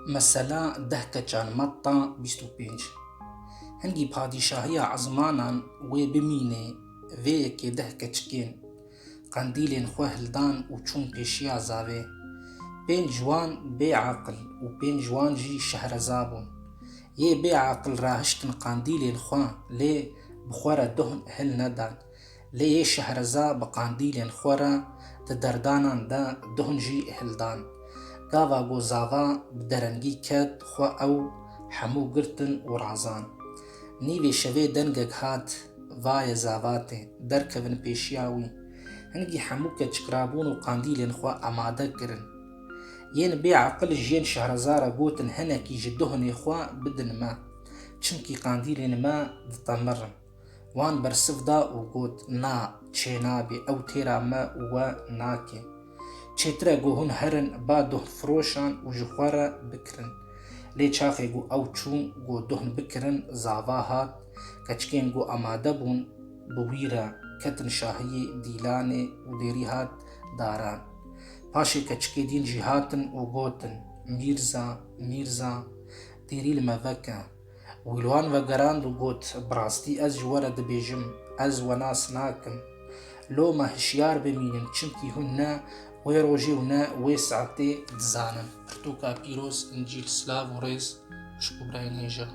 مثلا ده کچان مطا 25 هنگی پادشاهی عزمانان و بمینه وی که ده کچکین قندیلین خواه هلدان و چون پیشیا زاوه پین جوان بی عقل و پین جوان جی شهرزابون یه بی عقل راهشتن قندیلین خواه لی بخوره دهن هل ندان لی یه شهرزا بقندیلین خوره ده دردانان ده دهن جی هلدان گاوا گو زاوا بدرنگی کد خواه او حمو گرتن و رازان نیوی شوی دنگگ هات وای زاواته درکبن پیشیاوی هنگی حمو که چکرابون و قندیلین خواه اماده کرن ین بی عقل جین شهرزارا گوتن هنکی جدهن خواه بدن ما چنکی قندیلین ما دتمرن وان برسف دا و گوت نا چه نابی او تیرا ما و ناکه چیتره گوهن هرن با دهن فروشان و جخوارا بکرن لی چاخی گو او چون گو دهن بکرن زاوا هات کچکین گو اماده بون بویرا کتن شاهی دیلانه و دیری هات داران پاشی کچکی دین جهاتن و گوتن میرزا میرزا دیری المذکه ویلوان و گراند و گوت براستی از جوارا دبیجم از و ناس ناکم لو ما هشیار بمینن چنکی هننا وی روژی هننا وی ساعتی دزانن پرتوکا پیروز انجیل سلاو و ریز شکو براین هیجا